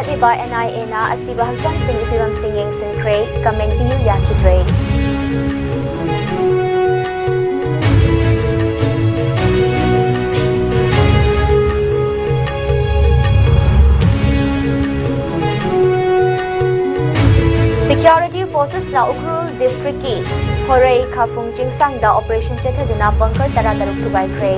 ꯄꯨꯊꯣꯛꯂꯤꯕ NIA-ꯅ ꯑꯁꯤꯕ ꯍꯛꯆꯥꯡꯁꯤꯡꯒꯤ ꯐꯤꯚꯝꯁꯤꯡ ꯌꯦꯡꯁꯤꯟꯈ꯭ꯔꯦ꯫ ꯀꯃꯦꯟ ꯄꯤꯌꯨ ꯌꯥꯈꯤꯗ꯭ꯔꯦ꯫ Security Forces na Ukrul District ki Horai Khafung Chingsang da operation chethaduna bunker 13 thugaikhre.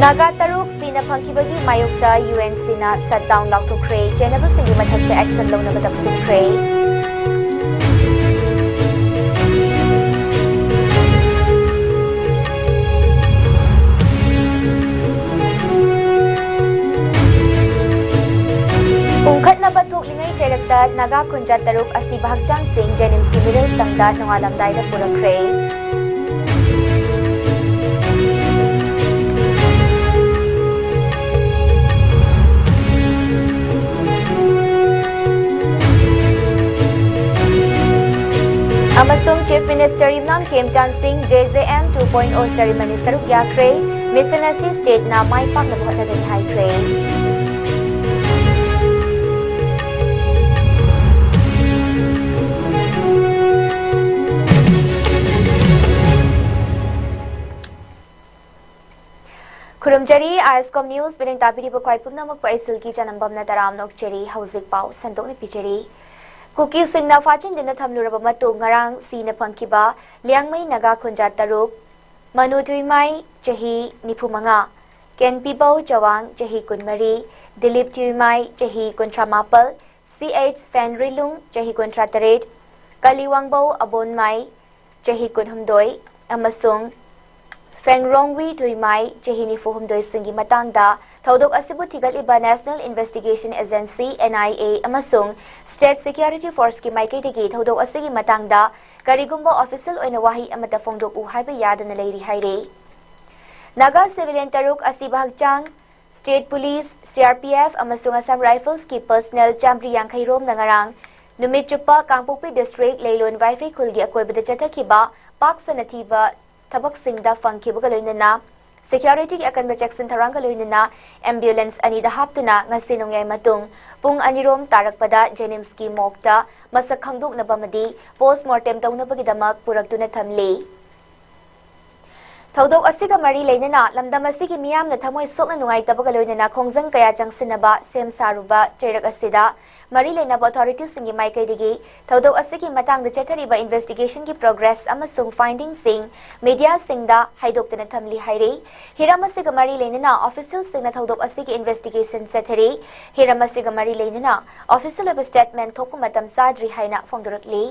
Naga taruk sina phangkibagi mayokta UNC na shutdown lauthukre. Jenaba singi mathakta action launaba taksinkhre. Ungkhat na batuk lingai cherakta Naga Khunja taruk asi bahagchang sing Jenims ki middle sangda nongalamdai da purakre. Amasung Chief Minister Imran Khemchan Singh JJM 2.0 ceremony saruk yakre Missionary State na mai pak na bhot na dani haikre. Kurumjari ISCOM News biling tapiri bukwai pumnamak pa isilki janambam na taram nokjari hauzik pau sandok ni pichari. Kuki singna fachin dina thamluraba matung ngarang sina phangkiba liangmai Naga Khunja taruk Manu Thuimai chahi nifumanga Ken Pibau Jawang chahi kunmari Dilip Thuimai chahi kuntramapal CH Fenrilung chahi kuntrataret Kaliwangbau Abonmai chahi kunhumdoi amasung Fengrongwi Thuimai chahi nifuhumdoi singi matangda Thaudok asibu thigaliba National Investigation Agency NIA amasung State Security Force ki maikaidagi thaudok asigi matangda karigumba official oina wahi amata fongdoku haiba yadana leiri haire. Naga civilian taruk asiba hagchang State Police CRPF amasung Assam Rifles ki personnel chamri yankhairom nangarang numit chupa Kangpokpi District Leilon Wifi khulgi akoibada chathakiba pak sanathiba tabak singda fangkiba loinana Security ki akan Jackson Tharanga loinana ambulance anida haptuna ngasi nongyai matung pung anirom tarakpada Jenims ki mokta masak khangdok na bamadi postmortem taunabagi damak puraktuna thamli Thaudok asiga mari leinana lamdam asigi miyam na thamoi sokna nungai tabaga loinana khongjang kaya jangsinaba sem saruba cherak asida mari leinaba authorities singi maikaidigi Thaudok asigi matang da chethariba investigation ki progress amasung findings sing media singda haidoktana thamli haire hiramasiga mari leinana officials singna Thaudok asigi investigation chethari hiramasiga mari leinana official of statement thokpu matam sadri haina phongdorakli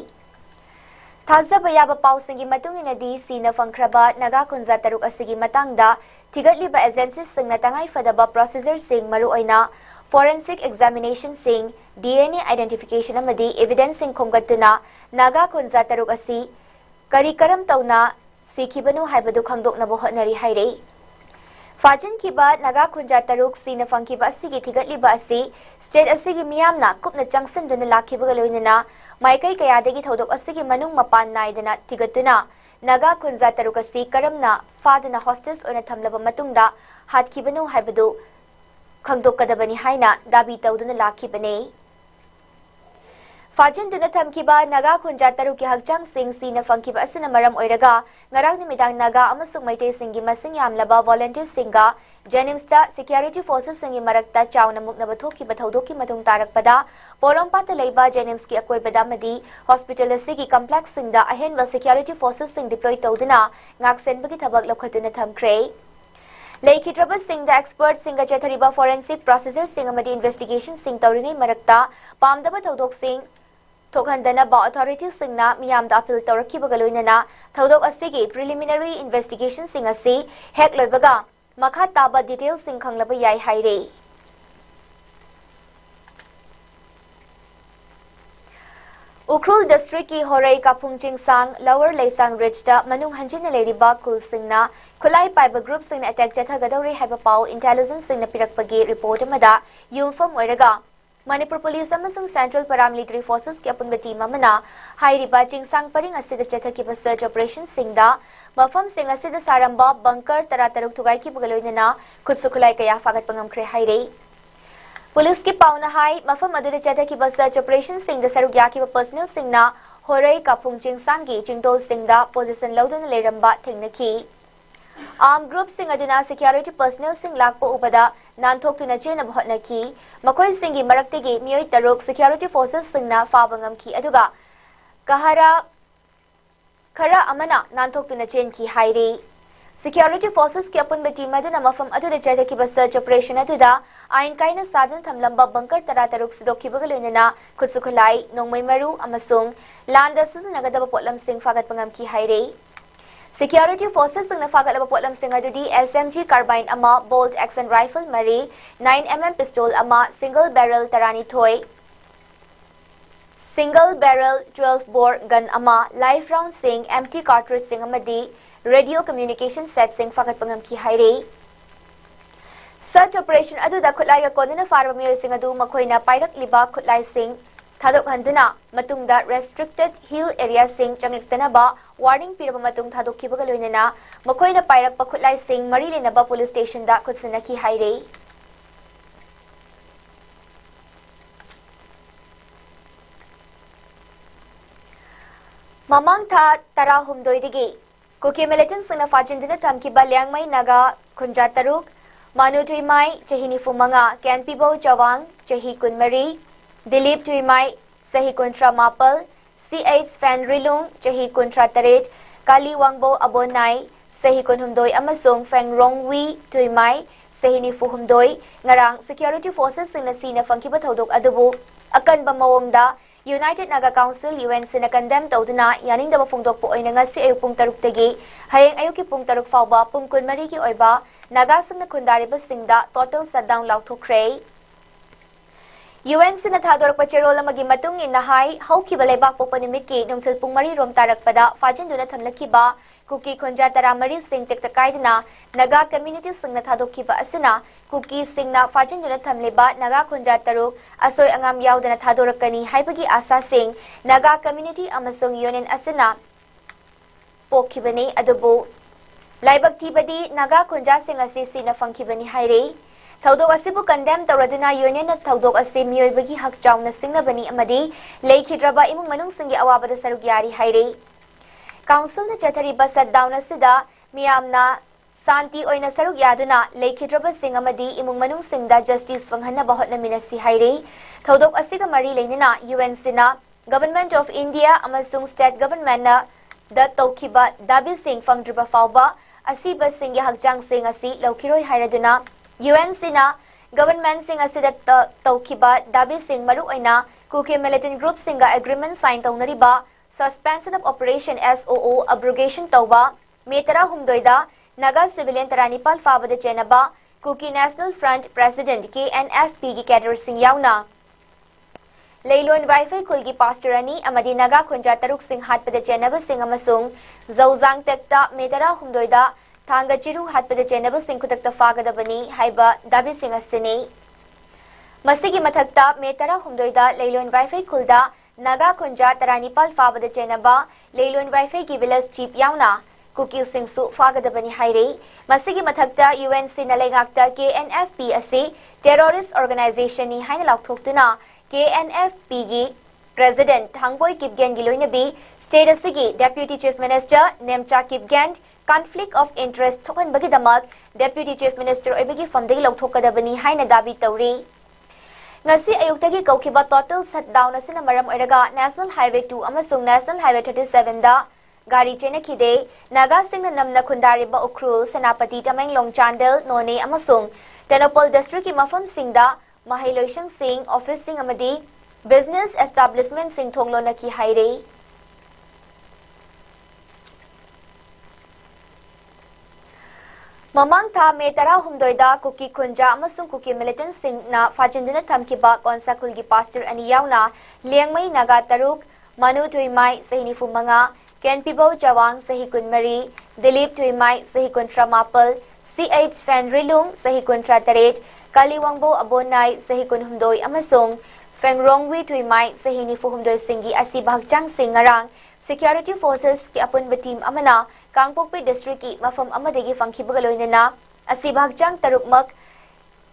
Thazaba yaba pau singi matunginadi sina fangkraba Naga Khunja taruk asigi matangda thigatliba agencies singna tangai fadaba procedure sing maru oina forensic examination sing DNA identification amadi evidence sing khomgatuna Naga Khunja taruk asi kari karam tauna sikhibanu haibadu khangdoknabo hotnari haire Fajin kiba Naga Khunja taruk sina fangkiba asigi thigatliba asi state asigi miyamna kupna jangsan duna lakhibaga loinana Maikai kayadagi thaudok asigi manung mapan naidana thigatuna Naga Khunja taruk asi karamna faduna hostage oina thamlaba matungda hatkibanu haibadu khangdokadabani haina dabi tawduna lakhibane Fajin duna thamkiba Naga Khunja taruk ki hagchang sing sina fangkiba asina maram oiraga ngarang nimidang Naga amasung maitei singi masing yamlaba volunteer singa Jenimsta Security Forces singi marakta chawna muknaba thokiba thaudoki matung tarakpada Porompata leiba Jenims ki akoibada madi hospital asigi complex singda ahenba Security Forces sing deploy tawduna ngaksenbagi thabak lokhatuna thamkre Leikitraba sing the expert singa chethariba forensic procedure sing amadi investigation sing tawringai marakta pamdaba thaudok sing Thokhandana ba authorities singna miyamda appeal tawrakhibaga loinana thaudok asigi preliminary investigation sing asi hek loibaga makha taba details sing khanglaba yai haire Ukrul District ki Horai Kapung Chingsang Lower Leisang Ridge da manung hanjina leiriba kul singna khulai paiba group singna attack chathagadawri haiba pau intelligence singna pirakpagi report amada yumfam oiraga Manipur Police amasung Central Paramilitary Forces ki apunba team amana hairiba chingsang paring asida chathakiba search operation singda mafam sing asida saramba bunker tarataruk thugai ki bagaloinana khutsukhulai kaya fagat pangamkhre haire Police ki pauna hai mafam adude chathakiba search operation singda saruk yakiba personnel singna horai kapung chingsang gi chingtol singda position lauduna leramba thengnaki Armed group sing aduna security personnel sing lakpo ubada nanthok tuna chena bhotnaki makoi singi maraktigi mioi taruk security forces singna fabangam ki aduga kahara khara amana nanthok tuna chen ki hairi security forces ki apun beti maduna mafam aduda jada ki search operation aduda ain kaina sadun thamlamba bunker tara taruk sidokki bagaloinana khutsukhulai nongmai maru amasung landa siznagadaba potlam sing fagat pangam ki hairi Security forces ng nafagalaba potlam sing adudi SMG carbine ama bolt action rifle mari 9mm pistol ama single barrel tarani toy single barrel 12 bore gun ama live round sing empty cartridge sing amadi radio communication set sing fagat pangam ki haire Such operation adu da khutlai ga konina farba miyoy sing adu makhoina pairak liba khutlai sing thadok handuna matungda restricted hill area sing changriktana ba warning piraba matung thadok kibaga loinana makhoina pairak pa khutlai sing mari lenaba police station da khutsana ki haire mamang tha tara humdoi digi kuki militant singna fajindina thamki ba lyangmai naga khunja taruk manu thuimai chahini fumanga kenpibo chawang chahi kunmari Dilip Thuimai, Sahi Kuntra Mapal, CH Fenrilung, Chahi Kuntra Taret, Kali Wangbo Abonai, Sahi Kunhumdoi Amasung Feng Rongwi Thuimai, Sahi Nifu Humdoi, Ngarang Security Forces Sinasi na Funkiba Thodok Adubu, Akan Bamawangda, United Naga Council UN sina condemn tawduna yaning daba fungdok po ay nga si ayupong taruk tegi, hayang ayuki pung taruk fawba pung kunmari ki oyba, naga sang na kundari ba singda total shutdown lauthokre. UN sina thador pachero lamagi matung inahai hauki balebak popanimit ki nungthil pung mari rom tarak pada fajin duna thamlaki ba kuki khonja tara mari sing tek takaidna naga community sing na thadokki ba asina kuki sing na fajin duna thamleba naga khonja taru asoi angam yaudana thadorakani haibagi asa sing naga community amasung union asina pokhibani adubu laibak thibadi naga khonja sing asi sina fangkhibani haire Thaudok asibu condemn tawraduna union na thaudok asi miyoibagi hak chawna singnabani amadi leikidraba imung manung singi awabada saruk yari haire council na chathariba shutdown asida miyamna santi oina saruk yaduna leikidraba sing amadi imung manung singda justice wanghanna bahotna minasi haire thaudok asiga mari leinina UN sina government of India amasung state government na da tawkiba dabi sing fangdriba fawba asiba singi hakjang sing asi laukiroi hairaduna UN sina government sing asida tawkiba dabi sing maru oina kuki militant group singa agreement sign tawnariba suspension of operation SOO abrogation tawba metara humdoida naga civilian taranipal fabada chenaba kuki national front president KNFP gi cadre sing yauna leilon wifi kulgi pastorani amadi naga khonja taruk sing hatpada chenaba sing amasung zawjang tekta metara humdoida Thanga chiru hatpada chenaba singkutakta fagadabani haiba dabi singasini masigi mathakta metara humdoida leilon wifi kulda naga khonja taranipal fabada chenaba leilon wifi ki village chief yauna kuki singsu fagadabani haire masigi mathakta UN sinalengakta KNFP asi terrorist organization ni haina laukthokuna KNFP gi President Thangboy Kipgen Giloinabi State Asigi Deputy Chief Minister Nemcha Kipgen conflict of interest thokan bagi damak Deputy Chief Minister oibagi famdagi lauthokadabani haina dabi tawri ngasi ayuktagi kaukiba total shutdown asina maram oiraga National Highway 2 amasung National Highway 37 da gari chena khide naga singna namna khundariba ukrul senapati Tamenglong Chandel None amasung Tenopal district ki mafam singda Mahailoisang sing office sing amadi business establishment sing thonglona ki haire mamang tha metara humdoida kuki khunja amasung kuki militant sing na fajinduna thamkiba konsakulgi pastor ani yauna lengmai naga taruk manu thuimai sahini fumanga kenpibo jawang sahi kunmari Dilip Thuimai sahi kuntra mapal CH Fenrilung sahi kuntra taret Kaliwangbo Abonai Sahi Kunhumdoi Amasung Fengrongwi Tuimai Sahi Nifuhumdoi Singi Asi Bahagchang Sing ngarang Security Forces ki apunba team amana Kangpokpi District ki mafam amadagi fangkibaga loinana Asi Bahagchang Tarukmak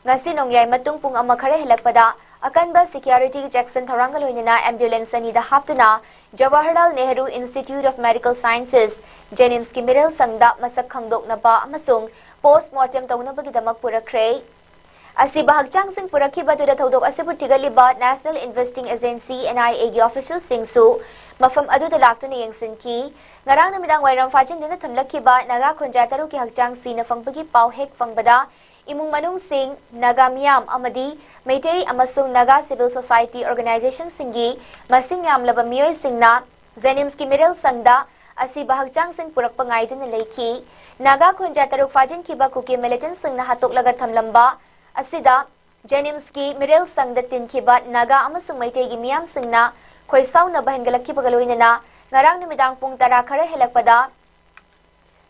ngasi nongyay matung pung ama khare helakpada akanba security Jackson Tharangal loinana ambulance ani da haptuna Jawaharlal Nehru Institute of Medical Sciences Jenims ki middle sangda masak khangdok na ba amasung postmortem taunabagi damak purakre Asi Bahagchang Sing Puraki Batuda Thodok Asibu Tigaliba National Investing Agency NIA gi official Singsu Mafam Adu Dalaktu ni Yengsin ki Ngarang namidang Wairam Fajin Duna Thamlaki ba Naga Khunjataru ki Hagchang Sina Fangbagi Pau Hek Fangbada Imung Manung Sing Naga Miyam Amadi Meitei Amasung Naga Civil Society Organization Singi Masing Yam Laba Miyoy Singna Zenimski Middle Sangda Asi Bahagchang Sing Purak Pangai Duna Leiki Naga Khunjataru Fajin Kiba Kuki Militant Sing na Hatok Laga Thamlamba Asida Jenimski Middle Sangda Tinkiba Naga Amasung Maitegi Miyam Singna Khoisaw na bahengalaki bagaloy na ngarang namidang pung tara khare helakpada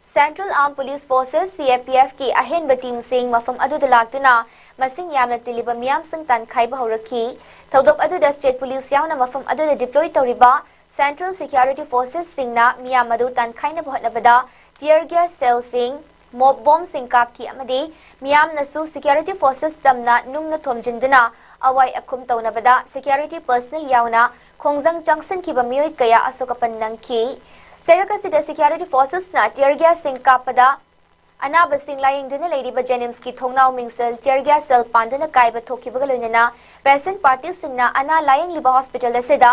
Central Armed Police Forces CAPF ki ahen batim sing mafam adu dalaktuna masing yamna tiliba miyam sing tan khai bahuraki thodok adu da state police yauna mafam adu da deploy tawriba Central Security Forces singna miyam adu tan khai na bhotna bada tear gas cell sing mob bomb singkap ki amadi miyam nasu security forces tamna nungna thomjinduna awai akum tawna bada security personnel yauna khongjang junction ki bamiyoi kaya asokapan nangki seraka sida security forces na tear gas singkapada anaba singlaying duna lady ba Jenimski thongnau mingsel tear gas cell panduna kaiba thoki bagalona patient party singna ana lying liba hospital asida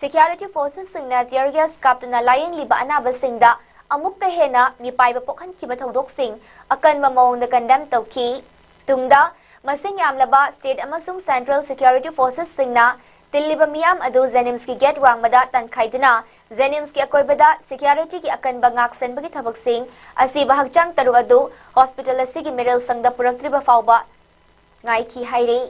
security forces singna tear gas kaptuna lying liba anaba singda amukta hena mipaiba pokhan kiba thodok sing akan mamawng na kandam tawki tungda masing yamlaba state amasung central security forces singna tiliba miyam adu Zenimski get wangmada tan khaiduna Zenimski akoibada security ki akan bangak sen bagi thabak sing asi bahagchang taru adu hospital asigi middle sangda puraktriba fawba ngai ki haire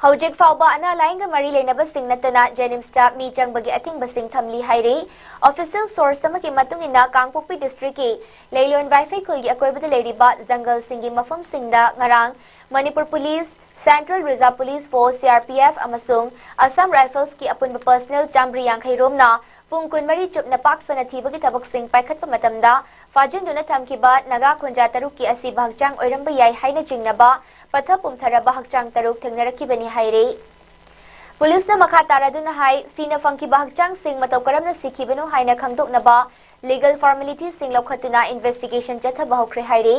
Hojik fawba ana lainga mari leinaba sing natana Jenimsta mi chang bagi ating basing thamli haire official source samaki matung ina Kangpokpi district ki leilon wifi kulgi akoibada ladiba jungle singi mafam singda ngarang Manipur Police Central Reserve Police Force CRPF amasung Assam Rifles ki apun personnel chamri yangkhai romna pungkun mari chupna paksana thibagi thabak sing paikhatpa matamda fajin duna thamkiba naga khunja taruk ki asi bahagchang oiramba yai haina jingnaba patha pumtharaba hagchang taruk thengnarakibani haire Police na makha taraduna hai sina fangki bahagchang sing matau karamna sikhibanu haina khangdoknaba legal formalities sing lokhatuna investigation chatha bahokre haire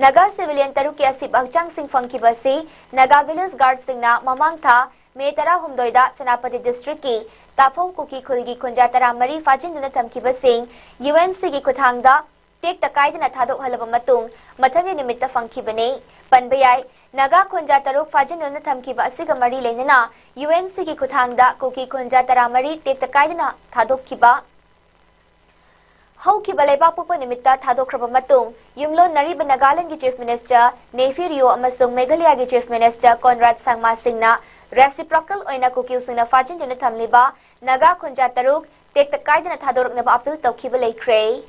naga civilian taruki asip bahagchang sing fangki basi naga village guard singna mamang tha me tara humdoida senapati district ki tafong kuki khulgi khunja tara mari fajin duna thamki basing UNC ki kuthangda tek takaidna thadok halaba matung mathangi nimitta fangki bane panbayai naga khunja taruk fajin duna thamki ba asiga mari leinana UNC ki kuthangda kuki khunja tara mari tek takaidna thadok kiba Hauki Balaiba Pupa Nimitta Thadokraba Matung, Yumlo Nariba Nagaland ki Chief Minister, Nefirio Amasung Meghalaya ki Chief Minister Conrad Sangma Singna, reciprocal oina kukil singna fajin duna thamliba, Naga Khunja Taruk, tek takai dina thadorok na ba apil tawkiba laikray.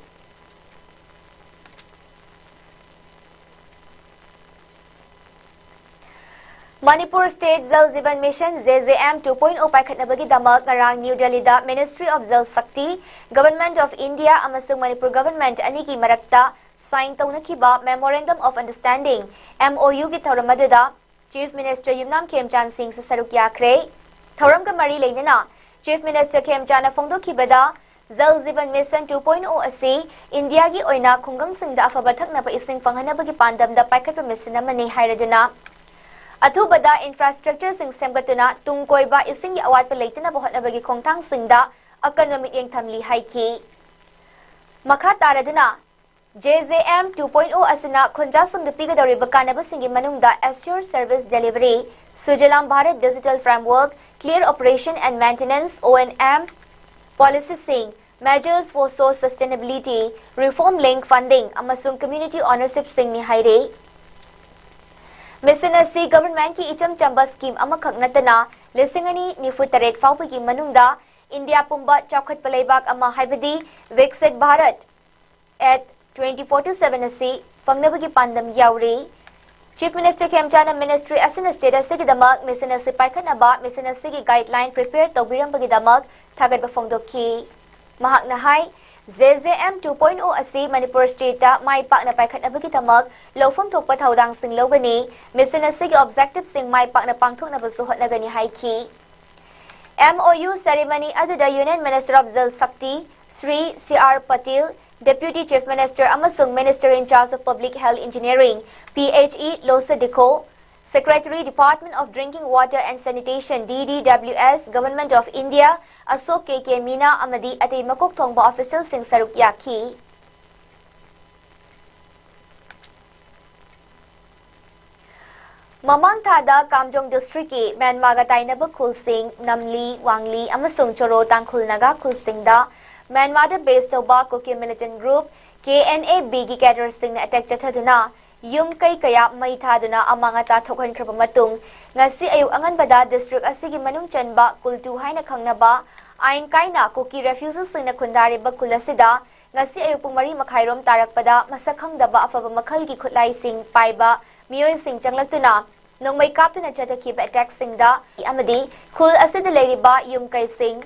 Manipur State Jal Jeevan Mission JJM 2.0 paikhat na bagi damak ngarang New Delhi da Ministry of Jal Shakti, Government of India amasung Manipur Government ani ki marakta sign tawnakiba Memorandum of Understanding MOU ki thawramadada Chief Minister Yumnam Khemchan Singh saruk yakre thawram ka mari leinana Chief Minister Khemchan phongdokibada Jal Jeevan Mission 2.0 asi India gi oina khungang singda afaba thakna pa ising panghana bagi pandam da paikhat pa mission amani hairaduna Athubada infrastructure sing semgatuna tungkoiba ising awat pa leitana bohot na bagi khongthang singda economic yang thamli haiki makha taraduna JJM 2.0 asina khonja sung dupiga dori bakana ba singi manungda assure service delivery Sujalam Bharat Digital Framework clear operation and maintenance O&M policy sing measures for source sustainability reform link funding amasung community ownership sing ni haire Mission asi government ki icham chamba scheme amakhak natana lisingani nifutaret fawpagi manungda India pumba chawkhat palaybak ama haibadi Viksit Bharat at 2047 asi pangnabagi pandam yauri Chief Minister Khemchana Ministry asina state asigi damak mission asi paikhanaba mission asigi guideline prepare tawbirambagi damak thagatba phongdokhi. Mahakna hai JJM 2.0 asi Manipur state ta mai pakna paikhatnabagi damak lofam thokpa thaudang sing logani mission asigi objective sing mai pakna pangthoknaba su hotnagani haiki. MOU ceremony aduda Union Minister of Jal Shakti Sri C.R. Patil, Deputy Chief Minister amasung Minister in charge of Public Health Engineering PHE Losa Dikho, Secretary Department of Drinking Water and Sanitation DDWS Government of India Asok KK Meena amadi atay makok thongba official sing saruk yaki. Mamang thada Kamjong district ki Myanmar tainaba khulsing Namli Wangli amasung Choro tangkhulnaga khulsingda Myanmar based toba Kuki militant group KNA gi cadre sing na attack chathaduna yum kai kaya mai thaduna amangata thokhan khraba matung ngasi ayu anganbada district asigi manung chanba kultu haina khangnaba ain kaina Kuki refugees sing na khundari ba kulasida ngasi ayu pung mari makhairom tarakpada masakhangdaba afaba makhal gi khutlai sing paiba Mioy sing changlaktuna nongmai kaptuna chatakhiba attack singda amadi khul asida leiriba yum kai sing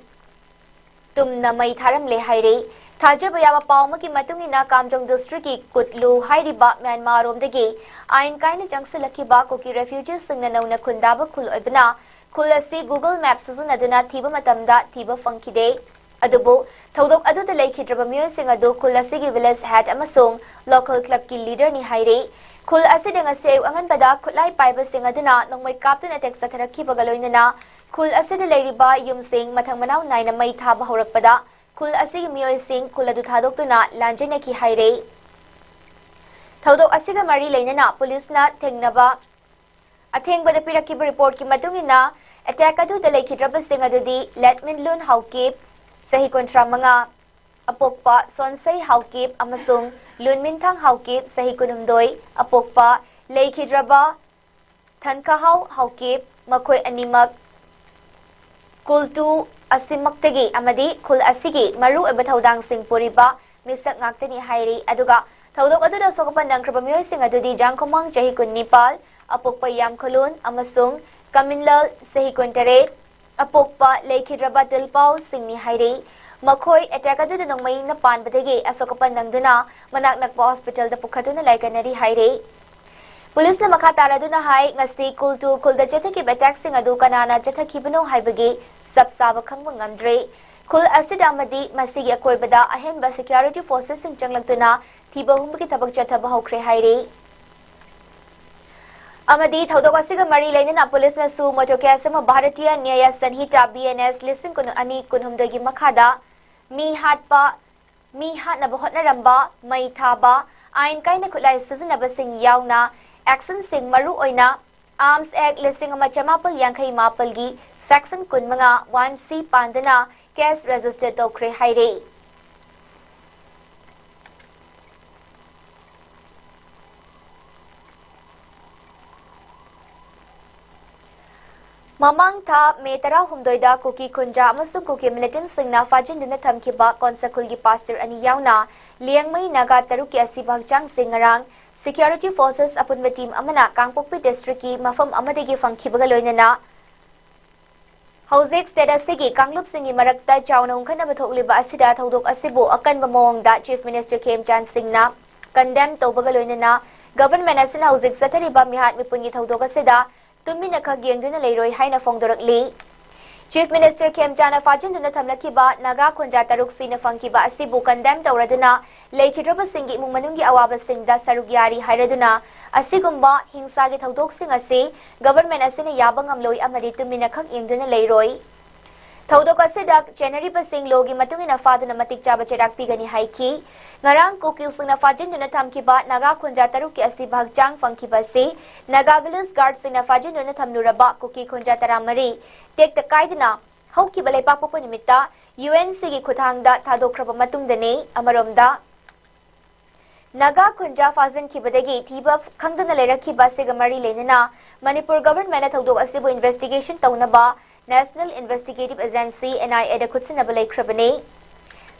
tumna mai tharam le haire thajaba yawa pawma ki matungina Kamjong district ki kutlu hairiba Myanmar romdagi ain kaina changsilakhiba Kuki refugees singna nauna khundaba khul oibna khul asi Google Maps sunaduna thiba matamda thiba fangkide adubu thodok aduda leikhidraba mioy sing adu khul asi gi village head amasung local club ki leader ni haire Khul asida ngasi anganbada khutlai paiba sing aduna nongmai kaptuna attack satharakhi bagaloinana khul asida leiriba yum sing mathang manau naina mai thaba horakpada khul asigi mioy sing khul adu thadoktuna lanjena ki haire thodok asiga mari leinana police na thengnaba athengbada pirakhiba report ki matungina attack adu deleikhidraba sing adudi Letmin Lun Haukip sahi kontra manga apokpa Sonsei Haukip amasung Lunminthang Haukip sahi kunumdoi apokpa Leikhidraba Thankahau Haukip makhoi animak kultu asimaktagi amadi khul asigi maru eba thaudang sing puriba misak ngaktani hairi aduga thaudok aduda sokapan nangkraba mioy sing adudi jangkomang jahi kun Nepal apokpa yam khulun amasung Kaminlal sahi kun tare apokpa Leikhidraba Tilpau sing ni hairi Makhoi attack adu nongmai na panbadagi asokapan nangduna manak nakpa hospital da pukhatuna laikanari haire Police na makataraduna hai ngasi kultu kulda jathaki attack sing adu kanana jathakibano haibagi sabsaba khangba ngamdre khul asida amadi masigi akoibada ahenba security forces sing changlagtuna thiba humbagi thabak chathaba hokre haire amadi thodok asiga mari leinana police na su motoke sama Bharatiya Nyaya Sanhita BNS listing kun ani kunhumdogi makhada mi hatpa mi hatna bahotna ramba mai thaba ain kaina khulai sizinaba sing yauna action sing maru oina Arms Act listing amachamapal yankai mapalgi section kunmanga 1C pandana case registered tokre haire Mamang tha metara humdoida Kuki Kunja amasung Kuki militant singna fajin duna thamkiba konsakul gi pastor ani yauna liangmai naga taruki asibag chang singarang security forces apunba team amana Kangpokpi district ki mafam amadagi fangkibaga loinana Hauzik state asigi Kanglup singi marakta chawna ungkhana bathokliba asida thodok asibu akanba mawangda Chief Minister Khemchan Singna condemn tobaga loinana government asina Hauzik sathariba mihat mipungi thodok asida Tumina kagyengduna leiroi haina fongdorakli Chief Minister Khemchana fajinduna thamlakiba naga khunja taruk sina fangkiba asibu condemn tawraduna leikhidraba singi imung manungi awaba singda saruk yari hairaduna asigumba hingsa gi thodok sing asi government asina yabang amloi amadi tumina khak yengduna leiroi thodok asida January pasing logi matungina faduna matik chaba cherak pigani haiki ngarang Kuki singna fajinduna thamkiba naga khunja taruk ki asi bhagchang fangkiba si naga village guard singna fajinduna thamnuraba Kuki khunja taramari tek takaidna hauki balai pakpo nimita UNC gi khuthangda thadokraba matungdani amaromda naga khunja fazin kibadagi thiba khangdana lerakhiba segamari lenana Manipur government na thodok asibu investigation tawnaba National Investigative Agency NIA da khutsinaba leikrabani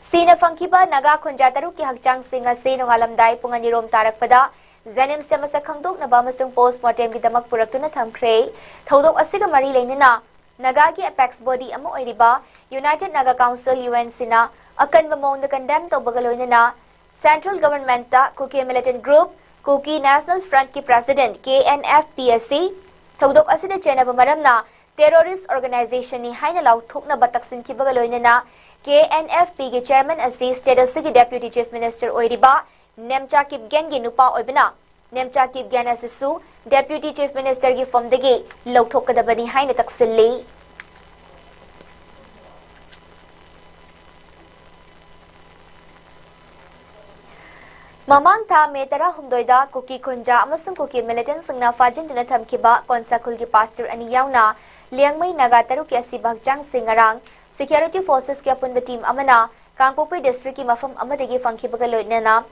Sina fangkiba naga khunja taruki hakchang singa se nongalamdai pungani rom tarakpada Zenim Semasa Kangdok Nabamasung postmortem Gidamak Puratuna Tamkre, Todok Asiga Mari Lenina, Nagagi Apex Body Amo Oiriba, United Naga Council UN Sina, Akan Mamon the condemned of Bagaloina, Central Government, Kuki Militant Group, Kuki National Front Ki President, KNF-PSC, Todok Asida Chena Maramna, Terrorist Organization ni Haina Lau Tukna Bataksin Ki Bagaloina, KNF-P ki Chairman Asi State Asigi Deputy Chief Minister Oiriba, Nemcha Kip Gengi Nupa Oibina, Nemcha Kip Gen Asisu, Deputy Chief Minister Gi Fomdagi, Lau Tokadabani Haina Taksili. Mamang tha metara humdoida Kuki Kunja amasung Kuki militant singna fajin duna thamkiba Konsakul ki pastor ani yauna liangmai naga taruk ki asibakjang singarang security forces ki apunba team amana Kangpopi district ki mafam amadagi fangkibaga loinana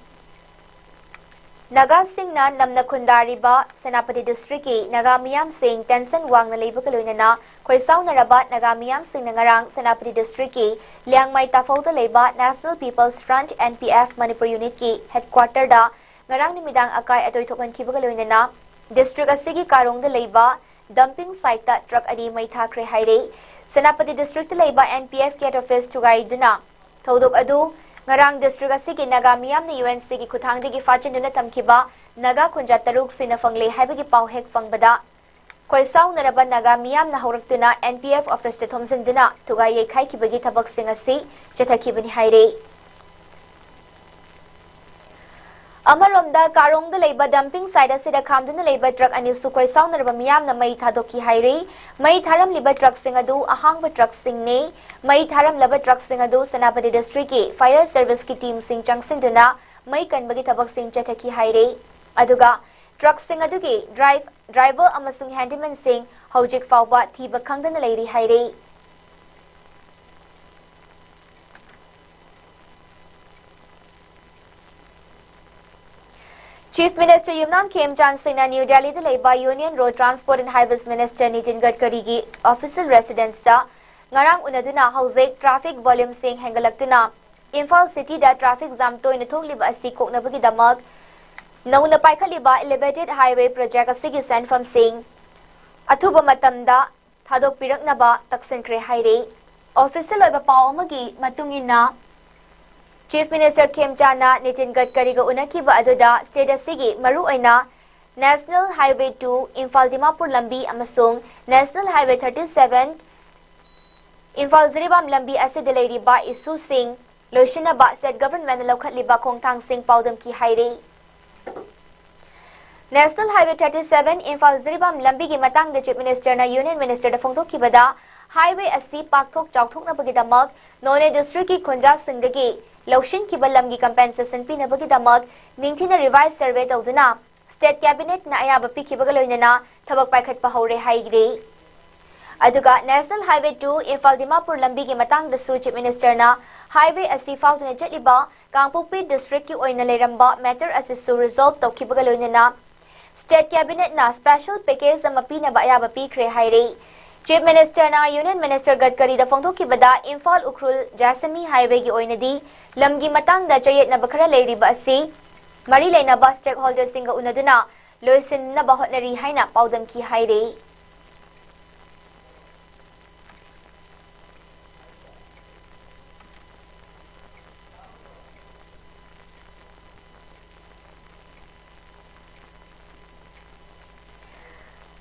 Naga Singna namna khundariba Senapati district ki Naga Miyam Singh tension wangna leibaga loinana khoisaw narabat Naga Miyam Singh nangarang Senapati district ki liangmai tafauda leiba National People's Front NPF Manipur unit ki headquarter da ngarang nimidang akai atoi thokan kibaga loinana district asigi karongda leiba dumping site ta truck ani mai thakre haire Senapati district leiba NPF gate office tugai duna thodok adu ngarang district asigi Naga Miyam ni UNC ki khuthangdagi fajinduna tamkiba Naga khunja taruk sina fangle haibagi pau hek fangbada khoisaw naraba Naga Miyam na hawraktuna NPF office te thomsinduna tugai yekhai kibagi thabak sing asi chathakibani haire Amaromda Karongda leiba dumping site asida khamduna leiba truck ani sukhoi saunarba miyam na mai thadoki hairi mai tharam liba truck singadu ahangba truck singne mai tharam laba truck singadu Senapati district ki fire service ki team sing changsinduna mai kanbagi thabak sing chathaki hairi aduga truck singadu ki driver amasung handyman sing hojik fawba thiba khangdana leiri hairi Chief Minister Yumnam Khemchand Singh New Delhi the Labour Union Road Transport and Highways Minister Nitin Gadkari gi official residence ta ngarang unaduna hauzek traffic volume sing hengalaktuna Imphal city da traffic jam toina thokliba asi koknabagi damak nauna paikhaliba elevated highway project asigi sanfam sing athuba matamda thadok piraknaba taksenkre haire official oiba paw amagi matungina Chief Minister Khemchand Nitin Gadkari ga unakiba aduda state asigi maru oina National Highway 2 Imphal Dimapur lambi amasung National Highway 37 Imphal Ziribam lambi asida leiriba isu sing loishinaba state government lokhatliba khongthang sing paudam ki haire National Highway 37 Imphal Ziribam lambi gi matang the Chief Minister na Union Minister da phongdokibada highway asi pakthok chawthoknabagi damak None district ki khunja singdagi Laushin ki balamgi compensation pinabagi damak ningthina revised survey tawduna state cabinet na ayaba pikhibaga loinana thabak paikhat pa hore haigre aduga National Highway 2 Imphal Dimapur lambi gi matang da Chief Minister na highway asi fauduna chaliba Kangpopi district ki oina leramba matter asi su resolve tawkhibaga loinana state cabinet na special package amapina ba ayaba pikre haire Chief Minister na Union Minister Gadkari da phongdokibada Imphal Ukhrul Jasami Highway gi oinadi lamgi matang da chayet na bakhara leiriba asi mari leina ba stakeholders singa unaduna loisin na ba hotnari haina paudam ki haire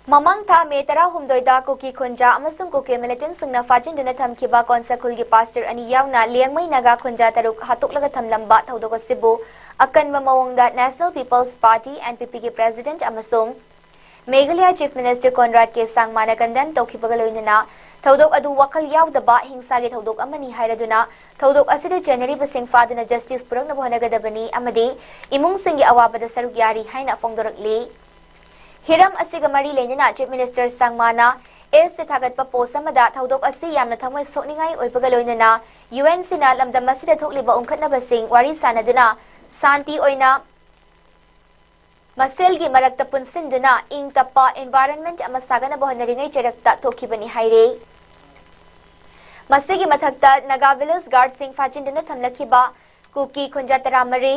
Mamang tha metara humdoida Kuki Khunja amasung Kuki militant singna fajinduna thamkiba Konsakul gi pastor ani yauna liangmai naga khunja taruk hatuklaga thamlamba thaudoga sibu akanba mawongda National People's Party NPP ki president amasung Meghalaya Chief Minister Conrad K Sangmana condemn tawkhibaga loinana thaudok adu wakal yaudaba hingsa gi thaudok amani hairaduna thaudok asida January basing faduna justice purakna bhonagadabani amadi imung singi awabada saruk yari haina phongdorakli Hiram asiga mari lenina Chief Minister Sangmana se thagatpa posamada thaudok asi yamna thamoi sokningai oibaga loinana UN sina lamdam masida thokliba ungkhatnaba sing wari sanaduna santi oina maselgi marakta punsinduna ing tappa environment ama sagana bohanaringai cherakta thokhibani haire masigi mathakta Naga Village Guard sing fajinduna thamlakhiba Kuki Khunja Taramari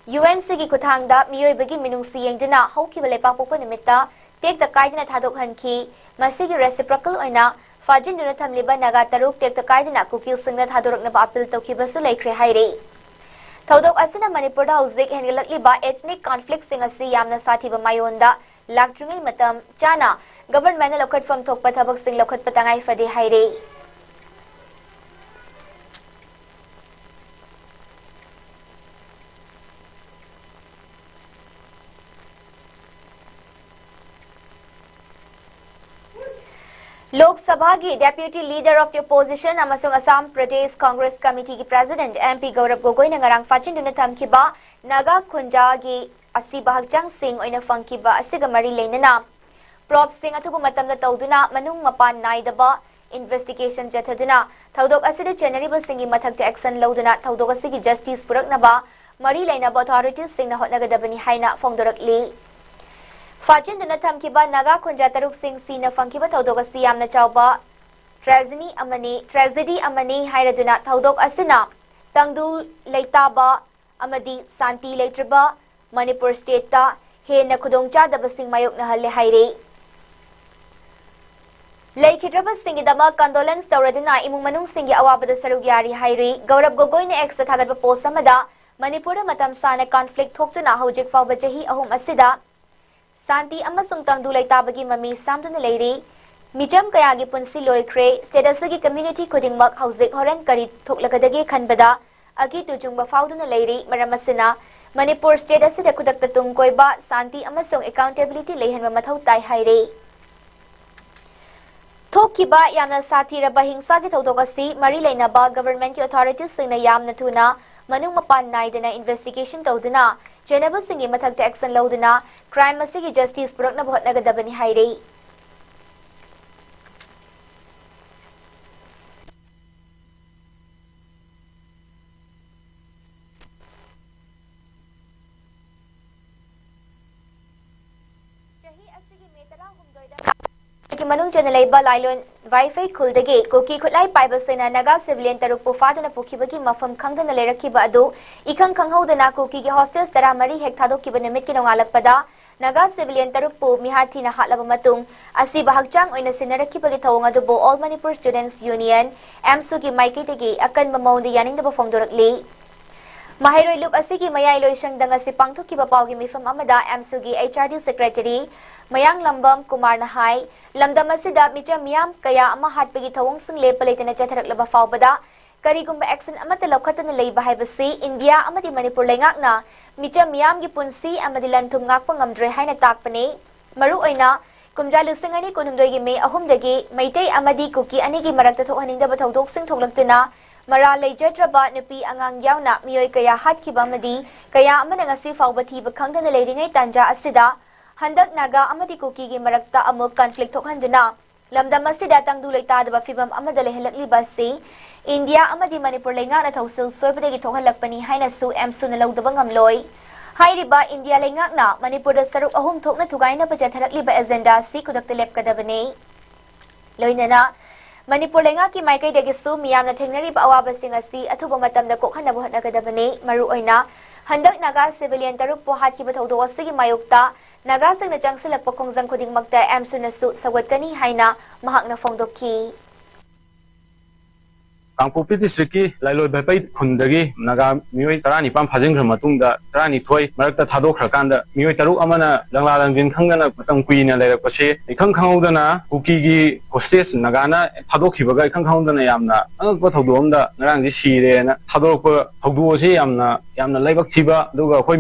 UNC की खुथांगदा मियोइबगी मिनुंगसी येंगदुना हौखिबा लेपाक पोकपा निमित्ता टेक्ता कायदना थादोकहनखी मसिगी reciprocal ओइना फाजिनदुना थमलिबा Naga तरुक टेक्ता कायदना कुकिलसिंगना थादोरकनबा appeal तौखिबसु लेख्रे हाइरे थौदोक असना मणिपुरदा हौजिक हेनगलकलिबा ethnic कॉन्फ्लिक्टसिंग असि यामना साथिबा मायोंदा लाक्ट्रिंगै मतम चाना government लौखटफम थोकपा थबकसिंग लौखटपा तंगाई फदे हाइरे Lok Sabha की deputy leader of the opposition अमसुंग Assam Pradesh Congress committee की president MP Gaurav Gogoi नंगरांग फाचिंदुना थमखिबा नागा खुंजा की असिबा हक्चांग सिंह ओइना फंखिबा असिगा मरी लेनना प्रॉप सिंह अथुबु मतमदा तौदुना मनुंग मपान नाइदबा इन्वेस्टिगेशन जथदुना थौदोक असिदे चेनरिबा सिंगी मथक्ते एक्शन लौदुना थौदोक असिगी जस्टिस पुरकनबा मरी लेनबा अथॉरिटीज सिंगना होटनगदबनी हाइना फोंदोरकली फाचिंदुना थमखिबा नागा खुंजा तरुक सिंह सीना फंखिबा थौदोक असि यामना चावबा ट्रेजेडी अमनी हाइरदुना थौदोक असिना तंगदु लेताबा अमदी शांति लेत्रबा मणिपुर स्टेटता हेन खुदोंगचादबा सिंह मायोकना हल्ले हाइरे लेखिद्रबा सिंगिदमा कंडोलेंस तौरदुना इमुंग मनुंग सिंगी अवाबदा सरुक यारी हाइरे गौरव गोगोइने एक्स थागतबा पोस्ट अमदा मणिपुर मतम साना कॉन्फ्लिक्ट थोक्तुना हौजिक फावबा चही अहुम असिदा शांति अमसुंग तंगदु लेताबगी ममी सामदुना लेरी मिचम कयागी पुंसी लोइख्रे स्टेटसगी कम्युनिटी खुदिंगमक हौजिक होरेन करी थोक्लगदगे खनबदा अगी तुजुंगबा फावदुना लेरी मरम असिना मणिपुर स्टेट असिदा खुदक्ता तुंग कोइबा शांति अमसुंग अकाउंटेबिलिटी लेहनबा मथौ ताई हाइरे थोक्किबा यामना साथीरबा हिंसा की थौदोक असि मरी लेनबा गवर्नमेंट की अथॉरिटीज सिंगना यामना थुना मनुंग मपान नाइदना इन्वेस्टिगेशन तौदुना जेनबा सिंगी मथक्ता एक्शन लौदुना क्राइम असिगी जस्टिस पुरकनबा होटनगदबनी हाइरे मनुंग चनलेबा लाइलोन वाईफाई खुलदगे कुकी खुलाई पाइबसेना नागा सिविलियन तरुपु फादुना पुखिबगी मफम खंगदना लेरखिबा अदु इखंग खंगहौदना कुकी के हॉस्टेल्स तरा मरी हेक थादोकिबा निमित की नोंगालकपदा नागा सिविलियन तरुपु मिहाथिना हातलबा मतुंग असि बहक्चांग ओइना सिनरखिबगी थौंग अदुबो ऑल मणिपुर स्टूडेंट्स यूनियन एमसु की माइकेदगी अकन ममौंद यानिंगदबा फोंदोरकली Mahiroi Loop asigi mayai loisang dang asi pangthukiba pawgi mifam amada MSU gi HRD secretary Mayang Lambam Kumar Nahai lamdam asida micha miyam kaya ama hatpagi thawong sing lepalaitena chatharaklaba fawbada karigumba action amata lokhatana leiba haibasi India amadi Manipur lengakna micha miyam gi punsi amadi lanthum ngakpa ngamdre haina takpane maru oina kumja lising ani kunumdoi gi me ahumdagi maitai amadi kuki ani gi marakta thohaningda ba thodok sing thoklaktuna Mara lejatraba nupi angang yauna miyoi kaya hatkiba amadi kaya amana ngasi fawba thiba khangdana leiringai tanja asida handak naga amadi kuki gi marakta amuk conflict thokhanduna lamdam asida tangdu leitadaba fibam amada lehelakliba si India amadi Manipur lengakna thausil soibadagi thokhalakpani haina su MSU na lawdaba ngamloi hairiba India lengakna Manipur da saruk ahum thokna thugaina pajatharakliba agenda si kudakta lepkadabane loinana Manipur lenga ki maikai degisu miyamna thengnari ba awaba singasi athuba matamda kokhanna bo hatnagadabane maru oina handak naga civilian taruk po hatki ba thodo asigi mayukta naga singna changsilakpa khongjang khuding makta MSU na su sawatani haina mahakna phongdokki Kangpopi district ki lailoi bhaipai khundagi naga mioi tarani pam phajingkhra matungda tarani thoi marakta thadokkhrakanda mioi taruk amana langla langjin khangana matam kuina leirakpase ikhang khangudana kuki gi hostage nagana thadokhibaga ikhang khangudana yamna angakpa thodomda narangji sire na thadokpa thoduose yamna laibak thiba aduga hoi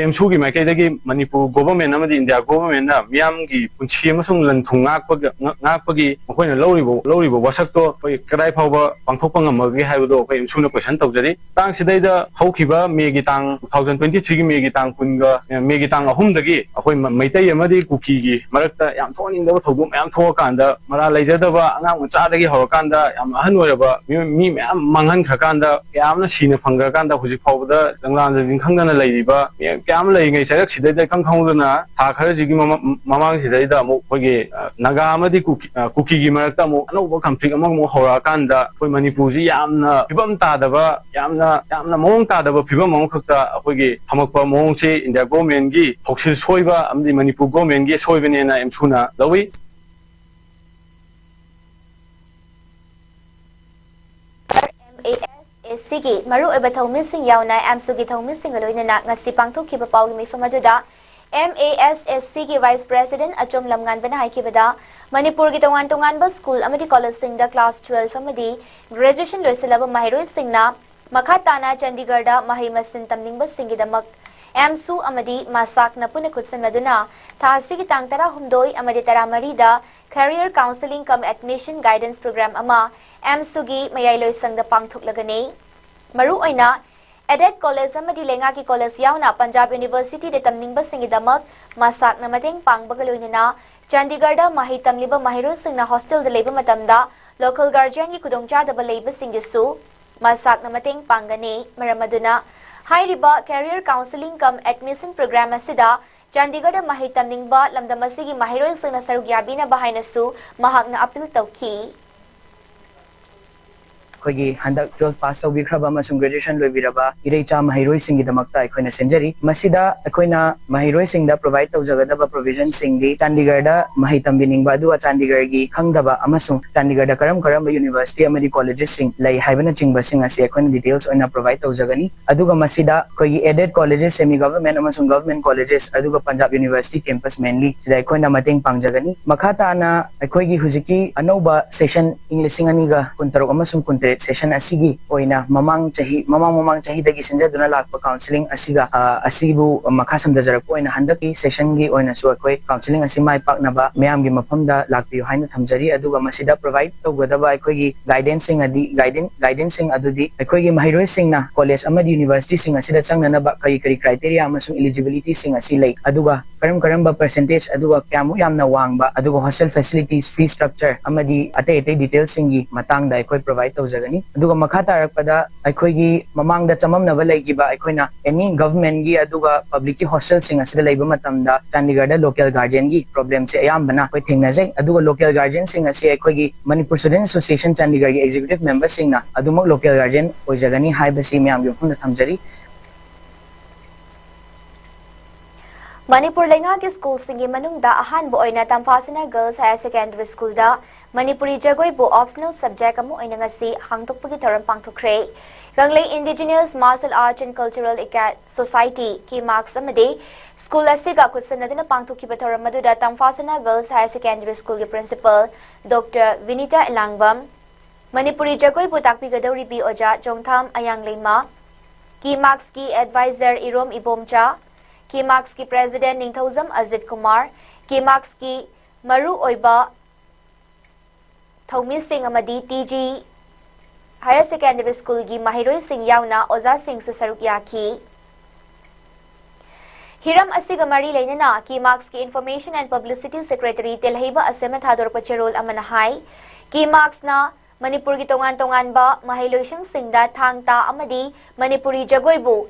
MSU gi maikai Manipur government amadi India government na miyam gi punchi amasung lanthung ngakpa gi makoina loribo wasakto hoi kadai phawba pangthokpa magi haibado kai MSU na question tawjari tang sidaida haukiba megi tang 2023 gi megi tang kunga megi tang ahum dagi akoi maitai amadi kuki gi marakta yam thoning da thodu mayam thokanda mara leijadaba angang macha dagi horakanda yam ahan oraba mi mayam manghan khakanda yamna sine phanga kanda hujik phawda langlan jing khangdana leiriba kyam lei ngai sarak sidaida khangkhawdana tha khara jigi mamang sidaida mo hoige naga amadi kuki gi marakta mo anoba conflict amang mo horakanda hoi Manipur ꯍꯥꯏꯕꯁꯤ ꯌꯥꯝꯅ ꯐꯤꯕꯝ ꯇꯥꯗꯕ ꯌꯥꯝꯅ ꯃꯑꯣꯡ ꯇꯥꯗꯕ ꯐꯤꯕꯝ ꯑꯃꯈꯛꯇ ꯑꯩꯈꯣꯏꯒꯤ ꯊꯝꯃꯛꯄ ꯃꯑꯣꯡꯁꯤ ꯏꯟꯗꯤꯌꯥ ꯒꯣꯚꯔꯟꯃꯦꯟꯠꯒꯤ ꯊꯧꯁꯤꯜ ꯁꯣꯏꯕ ꯑꯃꯗꯤ ꯃꯅꯤꯄꯨꯔ ꯒꯣꯚꯔꯟꯃꯦꯟꯠꯒꯤ ꯁꯣꯏꯕꯅꯦꯅ ꯑꯦꯝꯁꯨꯅ ꯂꯧꯏ MASSCꯒꯤ ꯃꯔꯨꯑꯣꯏꯕ ꯊꯧꯃꯤꯁꯤꯡ ꯌꯥꯎꯅ ꯑꯦꯝꯁꯨꯒꯤ ꯊꯧꯃꯤꯁꯤꯡꯒ ꯂꯣꯏꯅꯅ ꯉꯁꯤ ꯄꯥꯡꯊꯣꯛꯈꯤꯕ ꯄꯥꯎꯒꯤ ꯃꯤꯐꯝ ꯑꯗꯨꯗ MASSCꯒꯤ ꯚꯥꯏꯁ ꯄ꯭ꯔꯦꯁꯤꯗꯦꯟꯠ ꯑꯆꯣꯝ ꯂꯝꯉꯥꯟꯕꯅ ꯍꯥꯏꯈꯤꯕꯗ ꯃꯅꯤꯄꯨꯔꯒꯤ ꯇꯣꯉꯥꯟ-ꯇꯣꯉꯥꯟꯕ ꯁ꯭ꯀꯨꯜ ꯑꯃꯗꯤ ꯀꯣꯂꯦꯖꯁꯤꯡꯗ ꯀ꯭ꯂꯥꯁ 12 ꯑꯃꯗꯤ ꯒ꯭ꯔꯦꯖꯨꯑꯦꯁꯟ ꯂꯣꯏꯁꯤꯜꯂꯕ ꯃꯍꯩꯔꯣꯏꯁꯤꯡꯅ ꯃꯈꯥ ꯇꯥꯅ ꯆꯟꯗꯤꯒꯔꯗ ꯃꯍꯩ ꯃꯁꯤꯡ ꯇꯝꯅꯤꯡꯕꯁꯤꯡꯒꯤꯗꯃꯛ ꯑꯦꯝꯁꯨ ꯑꯃꯗꯤ ꯃꯥꯁꯥꯛꯅ ꯄꯨꯟꯅ ꯈꯨꯠꯁꯝꯅꯗꯨꯅ ꯊꯥ ꯑꯁꯤꯒꯤ ꯇꯥꯡ 16 ꯑꯃꯗꯤ 13ꯗ career counselling cum admission guidance programme ꯑꯃ ꯑꯦꯝꯁꯨꯒꯤ ꯃꯌꯥꯏꯂꯣꯏꯁꯪꯗ ꯄꯥꯡꯊꯣꯛꯂꯒꯅꯤ ꯃꯔꯨꯑꯣꯏꯅ एडेड कॉलेज अमदी लेंगाकी कॉलेज यावना पंजाब यूनिवर्सिटी दे तमनिंगबसिंगिदमक मासाकना मतेंग पांगबगा लोइनना चंडीगढ़ मही तमलिबा महिरोसिंगना हॉस्टल दे लेबा मतमदा लोकल गार्जियन की खुदोंगचादबा लेबसिंगिसु मासाकना मतेंग पांगनी मरमदुना हाइरिबा career counselling cum admission programme असिदा चंडीगढ़ मही तमनिंगबा लमदमसिगी महिरोसिंगना सरुक याबिना बहाइनसु महाकना अपील तौखी अखोगी हंदक 12 पास तौबिखरबा अमसुंग ग्रेजुएशन लोइबिरबा इरेचा महिरोइसिंगिदमक्ता अखोइना सेंजरी मसिदा अखोइना महिरोइसिंगदा प्रोवाइड तौजगदबा प्रोविजन सिंगदी चंडीगढ़दा महि तंबिनिंगबा दुआ चंडीगढ़गी खंगदबा अमसुंग चंडीगढ़दा करम यूनिवर्सिटी अमदी कॉलेजेस सिंग लई हाइबना चिंगबसिंग असे अखोइना डिटेल्स ओइना प्रोवाइड तौजगनी अदुगा मसिदा अखोगी एडेड कॉलेजेस सेमी गवर्नमेंट अमसुंग गवर्नमेंट कॉलेजेस अदुगा पंजाब यूनिवर्सिटी कैंपस मेनली सिदा अखोइना मतेंग पांगजगनी मखाताना अखोगी हुजिकी अनौबा सेशन इंग्लिश अनिगा कुंतरो अमसुंग कुंतरे सेशन असिगी ओइना ममांग चाही दगी सिंजदुना लाकपा काउंसलिंग असिगा असिबु मखा समदजरप ओइना हंदकी सेशन गी ओइना सु अखोय काउंसलिंग असि माय पाकनबा मयाम गी मफमदा लाकपियो हाइना थमजरी अदुगा मसिदा प्रोवाइड तौगदबा अखोयगी गाइडेंसिंग अदुदी अखोयगी महिरोय सिंगना कॉलेज अमदी यूनिवर्सिटी सिंग असिदा चंगनबा कई क्राइटेरिया अमसुंग एलिजिबिलिटी सिंग असि लई अदुगा करम परसेंटेज अदुगा क्यामु यामना वांगबा अदुगा हॉस्टल फैसिलिटीज फी स्ट्रक्चर अमदी अते डिटेल्स सिंगी मतांगदा अखोय प्रोवाइड तौजगनी अदुगा मखा तारकपदा अखोयगी ममांगदा चममनबा लैगिबा अखोयना एनी गवर्नमेंट गी अदुगा पब्लिक की हॉस्टल सिंग असिदा लैबा मतमदा चंडीगढ़ लोकल गार्जियन गी प्रॉब्लम से अयामबना अखोय थेंगनाजै अदुगा लोकल गार्जियन सिंग असि अखोयगी मणिपुर स्टूडेंट एसोसिएशन चंडीगढ़ गी एग्जीक्यूटिव मेंबर सिंगना अदुमक लोकल गार्जियन ओइजगनी हाइबसि मयाम गी फुंदा थमजरी मणिपुर लेंगा के स्कूल सिंगी मनुंगदा अहानबो ओइना Tamphasana girls higher secondary school दा मणिपुरी जगोई बो ऑप्शनल सब्जेक्ट अमु ओइना ngasi हांगतोकपगी थरम पांगथोखरे गंगले indigenous martial art and cultural society की मार्क्स अमदे स्कूल असिगा कुसनदना पांगथोखिबा थरम मदुदा Tamphasana girls higher secondary school के प्रिंसिपल डॉक्टर विनीता इलांगबम मणिपुरी जगोई बो ताकपीगदौरी बी ओजा जोंगथाम अयांगलेमा की मार्क्स की एडवाइजर इरोम इबोमचा की मार्क्स की प्रेसिडेंट निंगथौजम अजित कुमार की मार्क्स की मरु ओइबा थौमी सिंह अमदी टीजी हायर सेकेंडरी स्कूल की महिरोई सिंह यावना ओजा सिंह सु सरुक याखी हिरम असिगा मरी लेनना की मार्क्स की इंफॉर्मेशन एंड पब्लिसिटी सेक्रेटरी तेलहैबा असेम थादोरप चेरोल अमना हाई की मार्क्स ना मणिपुर की तोंगान बा महिलोइसंग सिंगदा थांगता अमदी मणिपुरी जगोइबु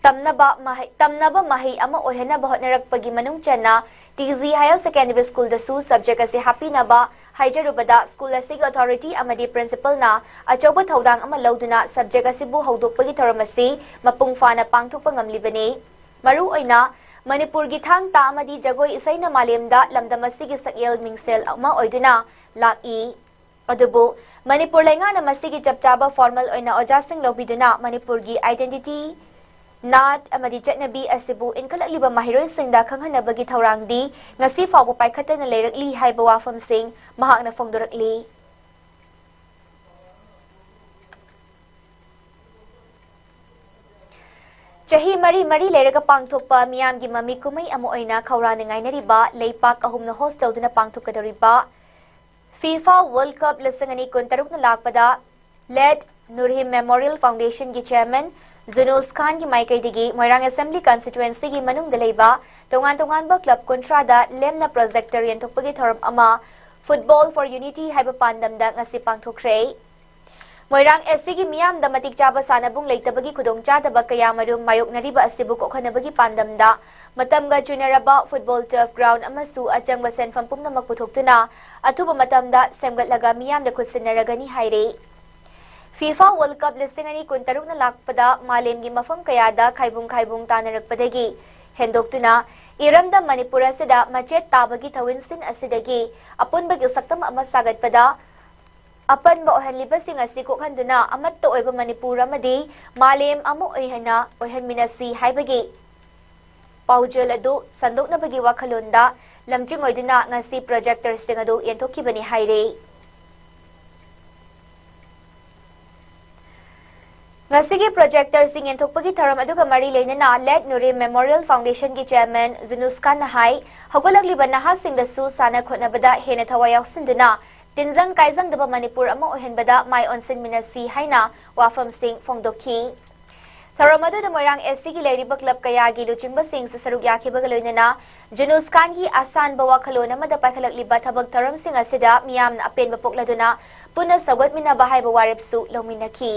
तमनबा मही अमा ओहनबा होटनरकपगी मनुंग चना टीजी हायर सेकेंडरी स्कूल दसु सब्जेक्ट असे हापीनबा हाइजरुबदा स्कूल असिग अथॉरिटी अमदी प्रिंसिपल ना अचौबा थौदांग अमा लौदुना सब्जेक्ट असिबु हौदोकपगी थरमसी मपुंग फाना पांगथोकपा ngamlibani मरु ओइना मणिपुर की थांग ता अमदी जगोई इसैना मालेमदा लमदमसिगी सकेल मिंगसेल अमा ओइदुना लाकी अदुबु मणिपुर लेंगाना मसिगी चपचाबा फॉर्मल ओइना ओजासिंग लौबिदुना मणिपुर की आइडेंटिटी नाट अमदी चटनबी असिबु इनकललिबा महिरोई सिंगदा खंगहनबगी थौरांगदी ngasi फावबो पाइखतना लेरकली हाइबा वाफम सिंग महाकना फोंदोरकली चही मरी लेरगा पांगथोकपा मियामगी ममी कुमई अमो ओइना खौरानिंगाइनरिबा लेपाक अहुमना होस्ट तौदुना पांगथोकदरिबा फीफा वर्ल्ड कप लिसंगनी कुंतरुकना लाकपदा लेड नूरहिम मेमोरियल फाउंडेशन की चेयरमैन जुनूस खान की माइकैदगी मोइरांग असेंबली कॉन्स्टिट्युएंसी की मनुंग दलेबा तोंगान क्लब कुंट्रादा लेमना प्रोजेक्टर यंथोकपगी थोरम अमा फुटबॉल फॉर यूनिटी हाइबा पांडमदा ngasi पांगथोखरे Moirang SC gi miyam da matik chaba sanabung leitabagi khudong chadaba kaya marum mayoknariba asibu kokhanabagi pandamda matamga junaraba football turf ground amasu achangba senfam pumnamak puthoktuna athuba matamda semgatlaga miyam da khutsinaragani haire. FIFA World Cup listing ani kuntaruk na lakpada malemgi mafam kayada khaibung tanarakpadagi hendoktuna iramda Manipura sida machet tabagi thawinsin asidagi apunbagi saktam ama sagatpada apan ba ohanlibasing asi kokhanduna amatto oiba Manipura madi malem amu oihana ohanminasi haibagi paujal adu sandokna bagi wakhalonda lamjing oiduna ngasi projector sing adu yenthokibani haire. Ngasigi projector sing yenthokpagi tharam aduga mari leinana Lek Nuri Memorial Foundation gi chairman Junus Khan hai hagolagliba naha singda su sana khotnabada hena thawai yausinduna tinjang kaijang daba Manipur ama ohenbada mai onsin minasi haina wafam sing fongdoki tharam adu da moirang SC gi leiriba club kaya gi luchingba sing saruk yakhiba galoinana Junus Khan gi asan bawa khalona mada pakhalagliba thabak tharam sing asida miyam apen bapokladuna puna sagot mina bahai bawarep su lominaki.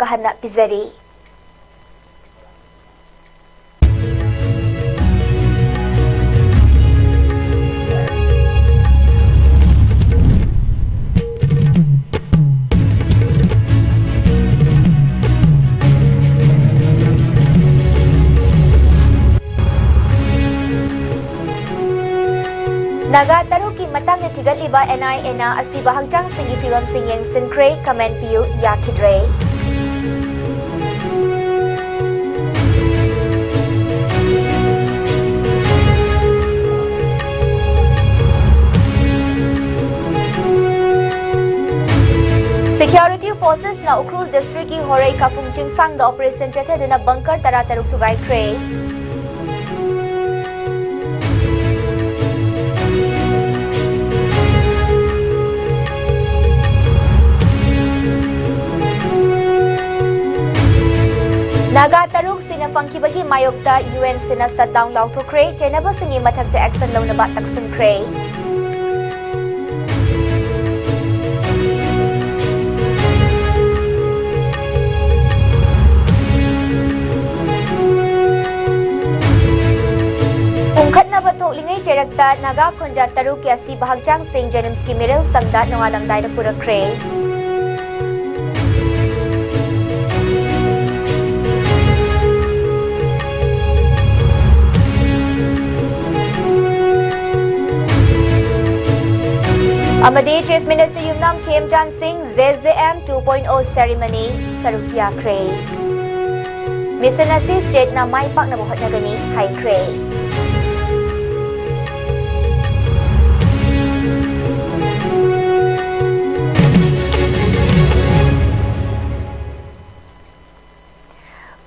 Kahana pizari. Naga taruki matang na tigaliba NIA na asiba hagjang singi fiwam singyeng sinkre kamen piyu yakidre. Security forces na Ukrul district ki Horai Kafung Chingsang da operation chathe duna bunker tarataruk tugai kre. Naga taruk sina fangki bagi mayokta UN sina shutdown lauthokre Chenaba singi mathakta action launaba taksin kre. Ungkhatnaba thoklingai cherakta Naga khonja taruk yasi bahagjang sing Janimski Mirel sangda nongalamdai da purakre. Amadi Chief Minister Yumnam Khemjan Singh ZZM 2.0 ceremony sarukya kre. Mission Assist State na mai pak na bohot nagani hai kre.